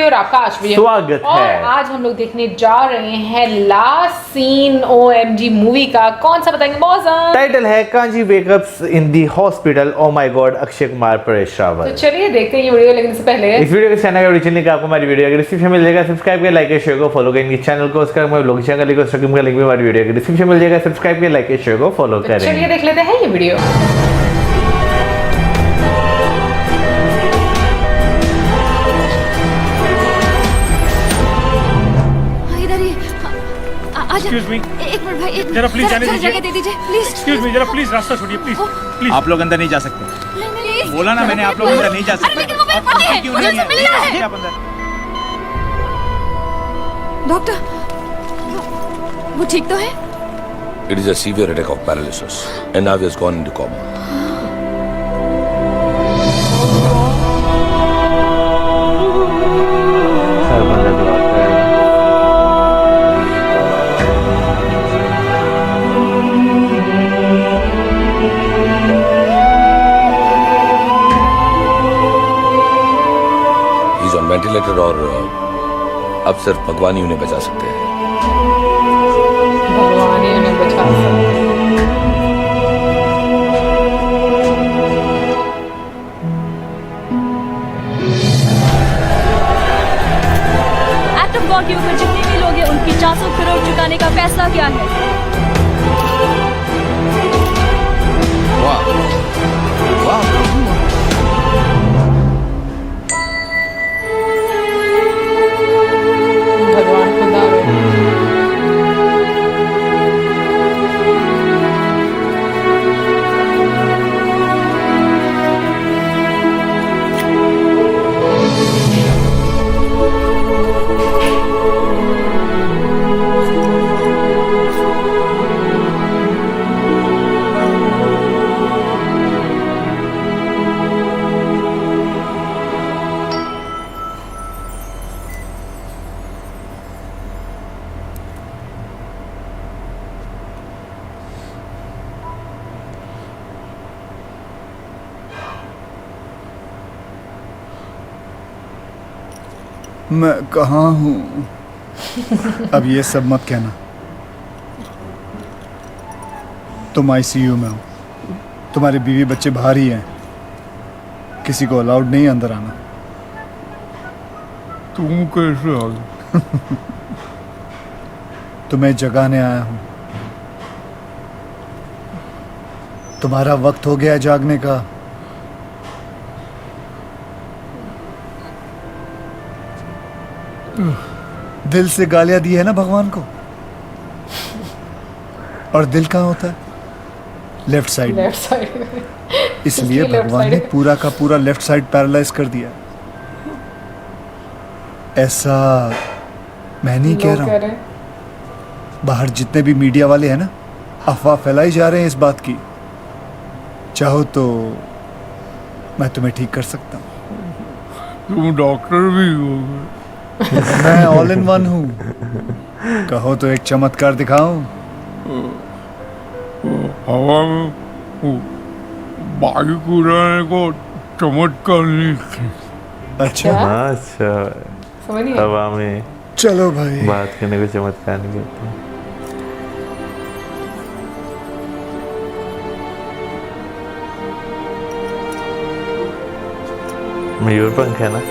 और आकाश भी स्वागत है। और आज हम लोग देखने जा रहे हैं लास्ट सीन OMG मूवी का। कौन सा बताएंगे मौसम? टाइटल है कांजी वेकअप्स in the hospital. Oh my god, Akshay Kumar, Paresh Rawal. तो चलिए देखते हैं ये वीडियो। लेकिन इससे पहले इस वीडियो के चैनल का ओरिजिनल लिंक आपको हमारी वीडियो के डिस्क्रिप्शन में मिल जाएगा। सब्सक्राइब करें, लाइक करें, शेयर को फॉलो करें। चैनल को उसका लोग चैनल का लिंक इंस्टाग्राम का लिंक भी हमारी वीडियो के डिस्क्रिप्शन में मिल जाएगा। सब्सक्राइब करें, लाइक करें, शेयर को फॉलो करें। चलिए देख लेते हैं ये वीडियो। Excuse me. एक मिनट भाई, एक जरा प्लीज जाने दीजिए। जगह दे दीजिए प्लीज। Excuse me, जरा प्लीज रास्ता छोड़िए प्लीज प्लीज। आप लोग अंदर नहीं जा सकते। प्लीज बोला ना मैंने, आप लोग अंदर नहीं जा सकते। अरे लेकिन वो मेरे पति हैं, क्यों मुझे नहीं उससे मिलना है। आप अंदर। डॉक्टर, वो ठीक तो है? It is a severe attack of paralysis and now he has gone into coma. He's on ventilator और अब सिर्फ भगवान ही उन्हें बचा सकते हैं। भगवान ही उन्हें बचा सकते हैं। एटम बॉम्ब के ऊपर जितने भी लोग हैं उनकी 400 करोड़ चुकाने का फैसला किया है। वाह वाह। भगवान खुदा है। मैं कहाँ हूँ? अब ये सब मत कहना। तुम ICU में हो, तुम्हारे बीवी बच्चे बाहर ही हैं, किसी को अलाउड नहीं अंदर आना। तुम कैसे आ गए? तुम्हें जगाने आया हूँ। तुम्हारा वक्त हो गया जागने का। दिल से गालियां दी है ना भगवान को। और दिल कहाँ होता है? लेफ्ट साइड में। लेफ्ट साइड में। इसलिए left भगवान side ने है। पूरा का पूरा लेफ्ट साइड पैरालाइज कर दिया। ऐसा मैं नहीं कह लोग रहा कह हूँ। रहे हैं। बाहर जितने भी मीडिया वाले हैं ना, अफवाह फैलाई जा रहे हैं इस बात की। चाहो तो मैं तुम्हें ठीक कर सकता हूँ। तुम डॉक्टर भी हो? मैं ऑल इन वन हूँ। कहो तो एक चमत्कार दिखाऊं? हवा में बाइक उड़ाने को चमत्कार नहीं। अच्छा, हाँ, अच्छा। समझ नहीं। हवा में चलो भाई। बात करने को चमत्कार नहीं कहते। मयूर पंख है ना?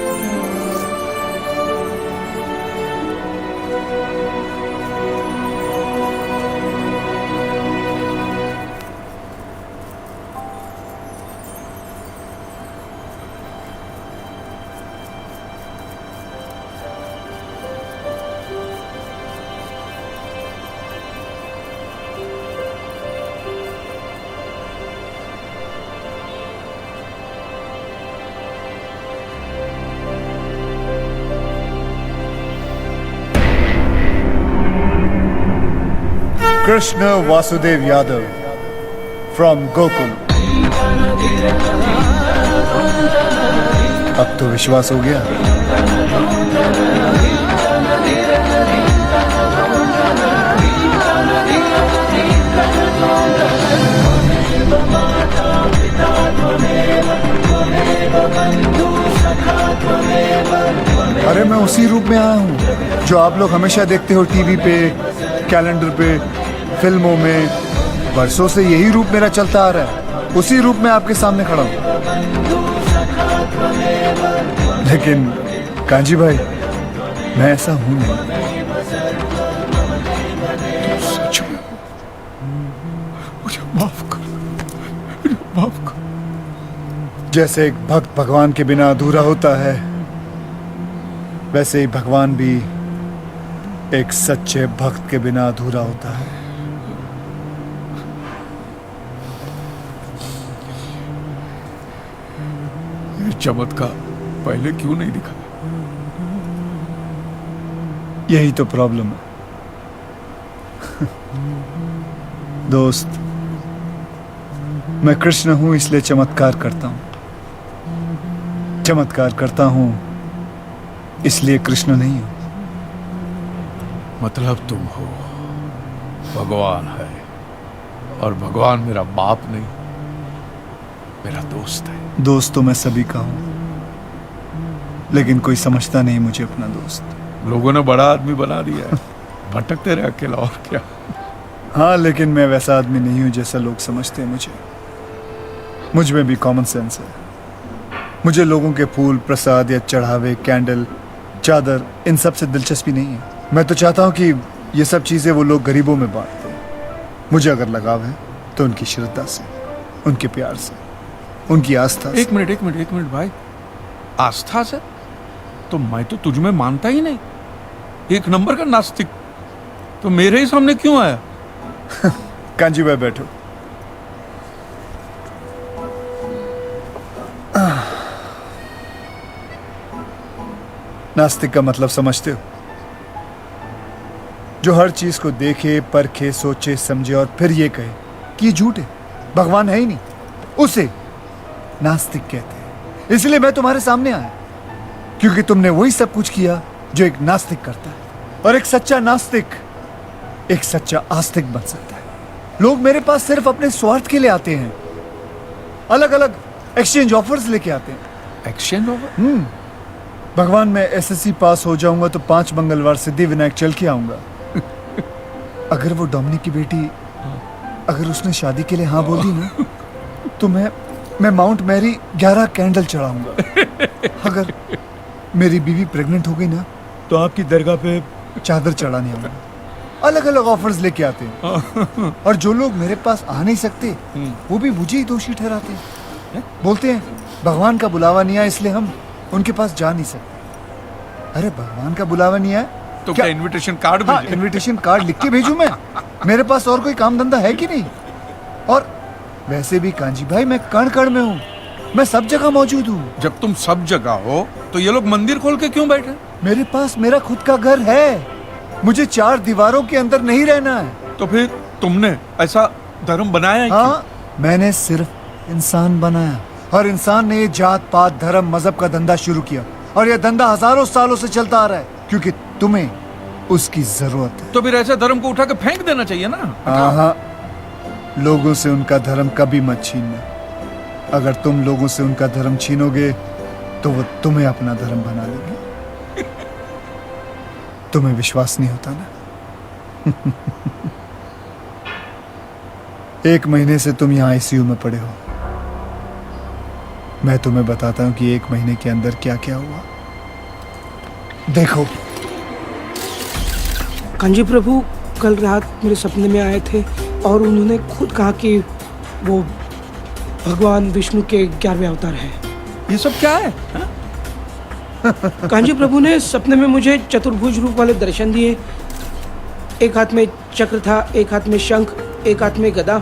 कृष्ण वासुदेव यादव फ्रॉम गोकुल। अब तो विश्वास हो गया। अरे मैं जो आप लोग हमेशा देखते हो टीवी पे, कैलेंडर पे, फिल्मों में, वर्षों से यही रूप मेरा चलता आ रहा है। उसी रूप में आपके सामने खड़ा हूं। लेकिन कांजी भाई, मैं ऐसा हूं नहीं। सच में मुझे माफ कर, मुझे माफ कर। जैसे एक भक्त भगवान के बिना अधूरा होता है, वैसे ही भगवान भी एक सच्चे भक्त के बिना अधूरा होता है। ये चमत्कार पहले क्यों नहीं दिखा? यही तो प्रॉब्लम है दोस्त। मैं कृष्ण हूं इसलिए चमत्कार करता हूं। चमत्कार करता हूं इसलिए कृष्ण नहीं हूं। मतलब तुम हो, भगवान है, और भगवान मेरा बाप नहीं, मेरा दोस्त है। दोस्त तो मैं सभी का हूं, लेकिन कोई समझता नहीं मुझे अपना दोस्त। लोगों ने बड़ा आदमी बना दिया है, भटकते रहे अकेला, और क्या। हाँ, लेकिन मैं वैसा आदमी नहीं हूं जैसा लोग समझते हैं मुझे। मुझ में भी कॉमन सेंस है। मुझे लोगों के फूल, प्रसाद या चढ़ावे, कैंडल, चादर, इन सब से दिलचस्पी नहीं है। मैं तो चाहता हूं कि ये सब चीजें वो लोग गरीबों में बांट दें। मुझे अगर लगाव है तो उनकी श्रद्धा से, उनके प्यार से, उनकी आस्था से। एक मिनट भाई, आस्था से? तो मैं तो तुझ में मानता ही नहीं, एक नंबर का नास्तिक। तो मेरे ही सामने क्यों आया? कांजी भाई बैठो। नास्तिक का मतलब समझते हो? जो हर चीज को देखे, परखे, सोचे, समझे और फिर ये कहे कि ये झूठ है, भगवान है ही नहीं, उसे नास्तिक कहते हैं। इसलिए मैं तुम्हारे सामने आया, क्योंकि तुमने वही सब कुछ किया जो एक नास्तिक करता है। और एक सच्चा नास्तिक एक सच्चा आस्तिक बन सकता है। लोग मेरे पास सिर्फ अपने स्वार्थ के लिए आते हैं। अलग अलग एक्सचेंज ऑफर्स लेके आते हैं। Exchange offer? भगवान, मैं एसएससी पास हो जाऊंगा तो 5 मंगलवार सिद्धिविनायक चल के आऊंगा। अगर वो डोमिनिक की बेटी, अगर उसने शादी के लिए हाँ बोल दी ना, तो मैं माउंट मैरी 11 कैंडल चढ़ाऊंगा। अगर मेरी बीवी प्रेग्नेंट हो गई ना, तो आपकी दरगाह पे चादर चढ़ाने आऊंगा। अलग अलग ऑफर्स लेके आते हैं। और जो लोग मेरे पास आ नहीं सकते, वो भी मुझे ही दोषी ठहराते हैं। बोलते हैं भगवान का बुलावा नहीं आया इसलिए हम उनके पास जा नहीं सकते। अरे भगवान का बुलावा नहीं आया तो क्या इनविटेशन कार्ड हाँ, भेजे? इनविटेशन कार्ड लिख के भेजूं मैं? मेरे पास और कोई काम धंधा है कि नहीं? और वैसे भी कांजी भाई, मैं कण कण में हूँ, मैं सब जगह मौजूद हूँ। जब तुम सब जगह हो तो ये लोग मंदिर खोल के क्यों बैठे? मेरे पास मेरा खुद का घर है। मुझे 4 दीवारों के अंदर नहीं रहना है। तो फिर तुमने ऐसा धर्म बनाया ही हाँ, मैंने सिर्फ इंसान बनाया, और इंसान ने ये जात पात, धर्म, मजहब का धंधा शुरू किया, और यह धंधा हजारों सालों से चलता आ रहा है, क्योंकि तुम्हें उसकी जरूरत है। तो फिर ऐसे धर्म को उठा के फेंक देना चाहिए ना। हाँ, लोगों से उनका धर्म कभी मत छीनना। अगर तुम लोगों से उनका धर्म छीनोगे तो वो तुम्हें अपना धर्म बना लेंगे। तुम्हें विश्वास नहीं होता ना? 1 महीने से तुम यहाँ आईसीयू में पड़े हो। मैं तुम्हें बताता हूँ कि 1 महीने के अंदर क्या क्या हुआ। देखो कांजी प्रभु कल रात मेरे सपने में आए थे और उन्होंने खुद कहा कि वो भगवान विष्णु के 11वें अवतार हैं। ये सब क्या है? कांजी प्रभु ने सपने में मुझे चतुर्भुज रूप वाले दर्शन दिए। एक हाथ में चक्र था, एक हाथ में शंख, एक हाथ में गदा।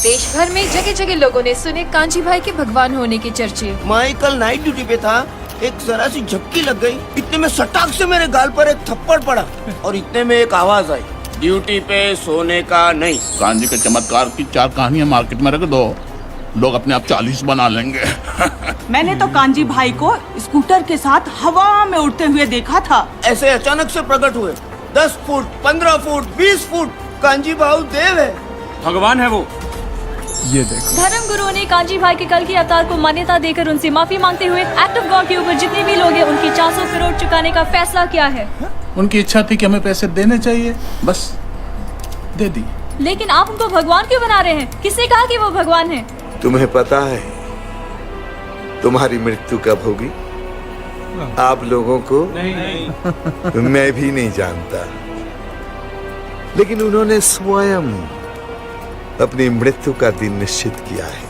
देश भर में जगह जगह लोगों ने सुने कांजी भाई के भगवान होने के चर्चे। मैं कल नाइट ड्यूटी पे था, एक जरा सी झपकी लग गई, इतने में सटाक से मेरे गाल पर एक थप्पड़ पड़ा और इतने में एक आवाज आई, ड्यूटी पे सोने का नहीं। कांजी के चमत्कार की 4 कहानियां मार्केट में रख दो, लोग अपने आप 40 बना लेंगे। मैंने तो कांजी भाई को स्कूटर के साथ हवा में उड़ते हुए देखा था। ऐसे अचानक से प्रकट हुए, 10 फुट, 15 फुट, 20 फुट। कांजी भाऊ देव है, भगवान है वो। ये देखो। धर्म गुरुओं ने कांजी भाई के कल की अवतार को मान्यता देकर उनसे माफी मांगते हुए एक्ट ऑफ गॉड के ऊपर जितने भी लोग हैं उनकी 400 करोड़ चुकाने का फैसला किया है। उनकी इच्छा थी कि हमें पैसे देने चाहिए, बस दे दी। लेकिन आप उनको भगवान क्यों बना रहे हैं? किसने कहा कि वो भगवान है? तुम्हें पता है तुम्हारी मृत्यु कब होगी? आप लोगों को नहीं। मैं भी नहीं जानता, लेकिन उन्होंने स्वयं अपनी मृत्यु का दिन निश्चित किया है।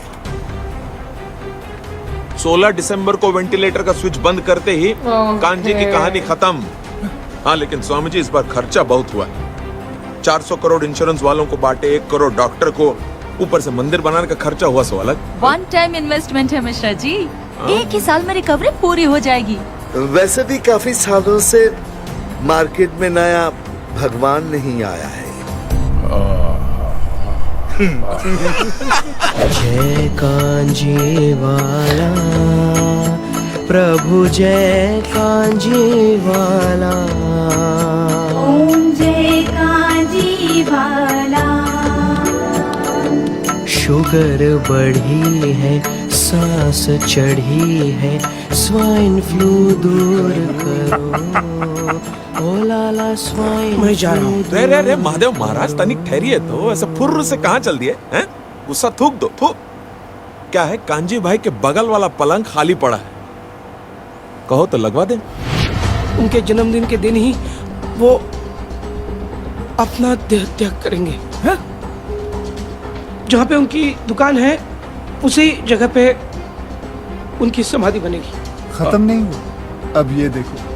16 दिसंबर को वेंटिलेटर का स्विच बंद करते ही कांजी की कहानी खत्म। हाँ, लेकिन स्वामी जी इस बार खर्चा बहुत हुआ। 400 करोड़ इंश्योरेंस वालों को बांटे, 1 करोड़ डॉक्टर को, ऊपर से मंदिर बनाने का खर्चा हुआ सो अलग। वन टाइम इन्वेस्टमेंट है मिश्रा जी, एक ही साल में रिकवरी पूरी हो जाएगी। वैसे भी काफी सालों से मार्केट में नया भगवान नहीं आया है। जय कांजी वाला प्रभु, जय कांजी वाला। ओम जय कांजी वाला। शुगर बढ़ी है, सांस चढ़ी है, स्वाइन फ्लू दूर करो। ओ लाला स्वाइन। मैं जा रहा हूँ। रे रे रे महादेव महाराज, तनिक ठहरिए तो, ऐसे फुर्र से कहाँ चल दिए हैं? गुस्सा थूक दो, थूक। क्या है, कांजी भाई के बगल वाला पलंग खाली पड़ा है, कहो तो लगवा दे। उनके जन्मदिन के दिन ही वो अपना देह त्याग करेंगे। हैं? जहाँ पे उनकी दुकान है उसी जगह पे उनकी समाधि बनेगी। खत्म नहीं हुआ, अब ये देखो।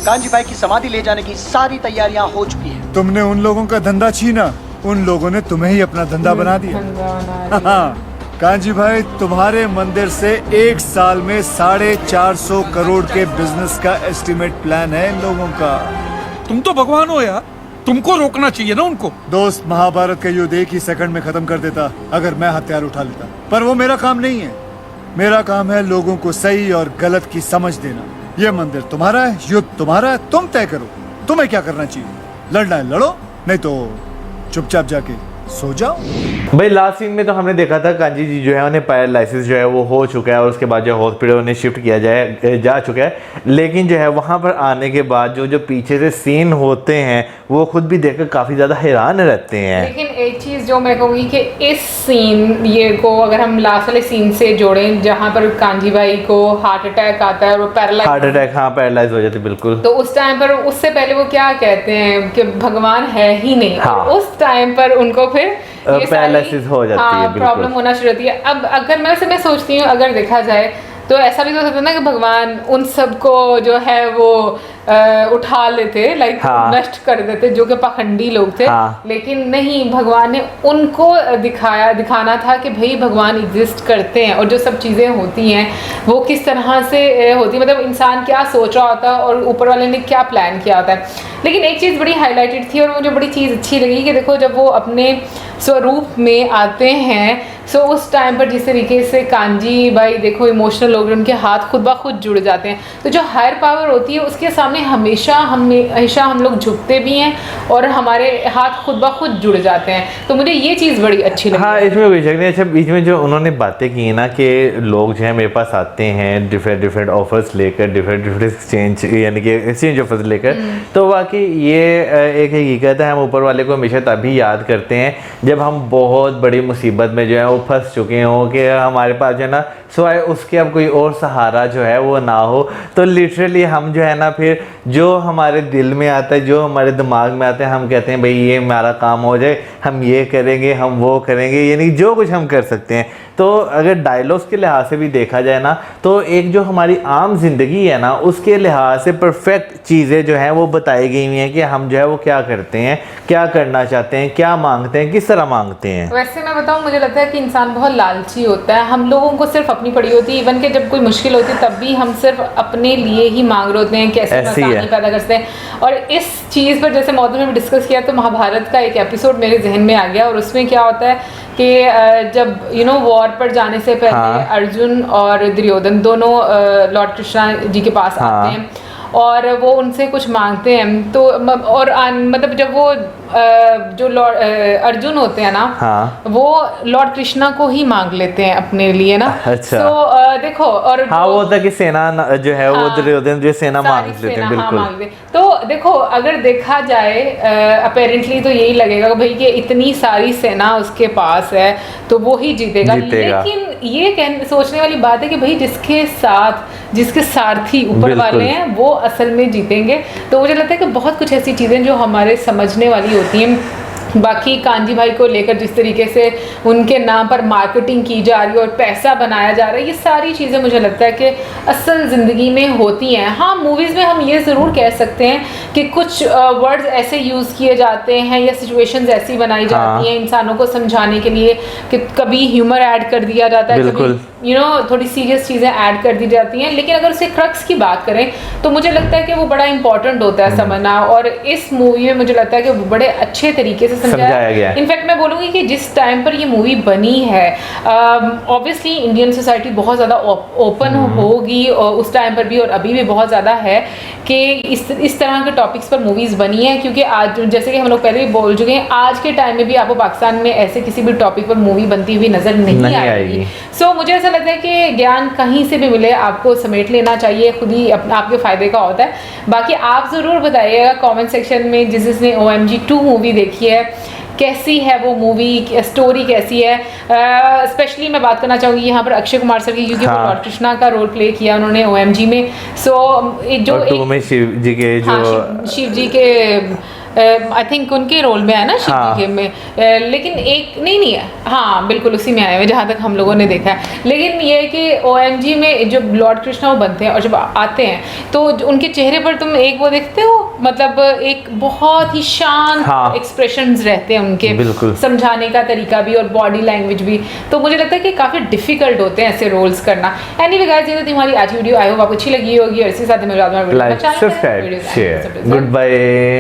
कांजी भाई की समाधि ले जाने की सारी तैयारियां हो चुकी हैं। तुमने उन लोगों का धंधा छीना, उन लोगों ने तुम्हें ही अपना धंधा बना दिया। हाँ, कांजी भाई तुम्हारे मंदिर से 1 साल में 450 करोड़ के बिजनेस का एस्टिमेट प्लान है इन लोगों का। तुम तो भगवान हो यार, तुमको रोकना चाहिए ना उनको। दोस्त, महाभारत का युद्ध 1 ही सेकंड में खत्म कर देता अगर मैं हथियार उठा लेता, पर वो मेरा काम नहीं है। मेरा काम है लोगों को सही और गलत की समझ देना। ये मंदिर तुम्हारा है, युद्ध तुम्हारा है, तुम तय करो तुम्हें क्या करना चाहिए। लड़ना है लड़ो, नहीं तो चुपचाप जाके सो जाओ। भाई लास्ट सीन में तो हमने देखा था कांजी जी जो है उन्हें पैरालिसिस जो है वो हो चुका है और उसके बाद जो हॉस्पिटल उन्हें शिफ्ट किया जा चुका है। लेकिन जो है वहाँ पर आने के बाद जो पीछे से सीन होते हैं वो खुद भी देखकर काफ़ी ज़्यादा हैरान रहते हैं। लेकिन एक चीज़ जो मैं कहूँगी कि इस सीन ये को अगर हम लास्ट वाले सीन से जोड़ें जहाँ पर कांजी भाई को हार्ट अटैक आता है और वो पैरालाइज, हार्ट अटैक, हाँ पैरालाइज हो जाते बिल्कुल। तो उस टाइम पर उससे पहले वो क्या कहते हैं कि भगवान है ही नहीं। हाँ। उस टाइम पर उनको फिर पैरालिसिस हो जाती है, बिल्कुल प्रॉब्लम होना शुरू होती है। अब अगर मैं सोचती हूँ अगर देखा जाए तो ऐसा भी तो हो सकता है ना कि भगवान उन सबको जो है वो उठा लेते, लाइक हाँ। नष्ट कर देते जो कि पाखंडी लोग थे। हाँ। लेकिन नहीं, भगवान ने उनको दिखाना था कि भाई भगवान एग्जिस्ट करते हैं और जो सब चीज़ें होती हैं वो किस तरह से होती है, मतलब इंसान क्या सोच रहा होता है और ऊपर वाले ने क्या प्लान किया होता है। लेकिन एक चीज़ बड़ी हाईलाइटेड थी और मुझे बड़ी चीज़ अच्छी लगी कि देखो जब वो अपने स्वरूप में आते हैं सो उस टाइम पर जिस तरीके से कांजी भाई देखो इमोशनल हो गए, उनके हाथ खुद ब खुद जुड़ जाते हैं। तो जो हायर पावर होती है उसके सामने हमेशा हम लोग झुकते भी हैं और हमारे हाथ खुद ब खुद जुड़ जाते हैं। तो मुझे ये चीज़ बड़ी अच्छी लगी। हाँ, इसमें कोई शक नहीं। अच्छा, बीच में जो उन्होंने बातें की ना कि लोग जो है मेरे पास आते हैं डिफरेंट ऑफर्स लेकर, डिफरेंट एक्सचेंज यानी कि एक्सचेंज ऑफर्स लेकर, तो वाकई ये एक हकीकत है। हम ऊपर वाले को हमेशा तभी याद करते हैं जब हम बहुत बड़ी मुसीबत में जो है वो फंस चुके हों कि हमारे पास जो है ना सिवाय उसके अब कोई और सहारा जो है वो ना हो। तो लिटरली हम जो है ना फिर जो हमारे दिल में आता है, जो हमारे दिमाग में आता है, हम कहते हैं भाई ये हमारा काम हो जाए, हम ये करेंगे, हम वो करेंगे, यानी जो कुछ हम कर सकते हैं। तो अगर डायलॉग्स के लिहाज से भी देखा जाए ना तो एक जो हमारी आम जिंदगी है ना उसके लिहाज से परफेक्ट चीज़ें जो हैं वो बताई गई हुई हैं कि हम जो है वो क्या करते हैं, क्या करना चाहते हैं, क्या मांगते हैं, किस तरह मांगते हैं। वैसे मैं बताऊं, मुझे लगता है कि इंसान बहुत लालची होता है। हम लोगों को सिर्फ अपनी पड़ी होती है, इवन कि जब कोई मुश्किल होती है तब भी हम सिर्फ अपने लिए ही मांग रहे होते हैं, कैसे आसानी पैदा करते हैं। और इस चीज़ पर जैसे मौजूद में डिस्कस किया तो महाभारत का एक एपिसोड मेरे जहन में आ गया और उसमें क्या होता है कि जब वॉर पर जाने से पहले अर्जुन और दुर्योधन दोनों लॉर्ड कृष्णा जी के पास आते हैं और वो उनसे कुछ मांगते हैं तो और मतलब जब वो जो लॉर्ड अर्जुन होते हैं ना, हाँ, वो लॉर्ड कृष्णा को ही मांग लेते हैं अपने लिए ना। अच्छा। तो देखो, और हाँ, वो होता है कि सेना जो है वो होते हैं जो सेना मांग लेते हैं, बिल्कुल। तो देखो, अगर देखा जाए अपेरेंटली तो यही लगेगा भाई कि इतनी सारी सेना उसके पास है तो वो ही जीतेगा। लेकिन ये सोचने वाली बात है कि भाई जिसके सारथी ऊपर वाले हैं वो असल में जीतेंगे। तो मुझे लगता है कि बहुत कुछ ऐसी चीज़ें जो हमारे समझने वाली होती हैं। बाकी कांजी भाई को लेकर जिस तरीके से उनके नाम पर मार्केटिंग की जा रही है और पैसा बनाया जा रहा है, ये सारी चीज़ें मुझे लगता है कि असल ज़िंदगी में होती हैं। हाँ, मूवीज़ में हम ये ज़रूर कह सकते हैं कि कुछ वर्ड्स ऐसे यूज़ किए जाते हैं या सिचुएशंस ऐसी बनाई जाती हैं इंसानों को समझाने के लिए कि कभी ह्यूमर ऐड कर दिया जाता है, कभी थोड़ी सीरियस चीज़ें ऐड कर दी जाती हैं। लेकिन अगर उसे क्रक्स की बात करें तो मुझे लगता है कि वो बड़ा इंपॉर्टेंट होता है समझना, और इस मूवी में मुझे लगता है कि वो बड़े अच्छे तरीके से समझाया गया। इनफैक्ट मैं बोलूँगी कि जिस टाइम पर ये मूवी बनी है, ऑब्वियसली इंडियन सोसाइटी बहुत ज़्यादा ओपन होगी और उस टाइम पर भी और अभी भी बहुत ज़्यादा है कि इस तरह के टॉपिक्स पर मूवीज़ बनी हैं, क्योंकि आज जैसे कि हम लोग पहले भी बोल चुके हैं, आज के टाइम में भी आपको पाकिस्तान में ऐसे किसी भी टॉपिक पर मूवी बनती हुई नज़र नहीं आएगी। सो मुझे ऐसा लगता है कि ज्ञान कहीं से भी मिले आपको समेट लेना चाहिए, खुद ही आपके फ़ायदे का होता है। बाकी आप ज़रूर बताइएगा कमेंट सेक्शन में जिसने OMG 2 मूवी देखी है, कैसी है वो मूवी, स्टोरी कैसी है। स्पेशली मैं बात करना चाहूँगी यहाँ पर अक्षय कुमार सर की, क्योंकि वो लॉर्ड कृष्णा का रोल प्ले किया उन्होंने OMG में। सो जो शिव जी के शिव जी के आई थिंक उनके रोल में है ना, शिव जी के में, लेकिन एक नहीं है, हाँ बिल्कुल उसी में आए हुए जहाँ तक हम लोगों ने देखा है। लेकिन ये है कि OMG में जब लॉर्ड कृष्णा वो बनते हैं और जब आते हैं तो उनके चेहरे पर तुम एक वो देखते हो, मतलब एक बहुत ही शांत एक्सप्रेशंस रहते हैं उनके, समझाने का तरीका भी और बॉडी लैंग्वेज भी। तो मुझे लगता है कि काफ़ी डिफिकल्ट होते हैं ऐसे रोल्स करना। एनीवे गाइस, ये तो तुम्हारी आज वीडियो आई होप आपको अच्छी लगी होगी, और इसी साथ में like, subscribe, share, good bye.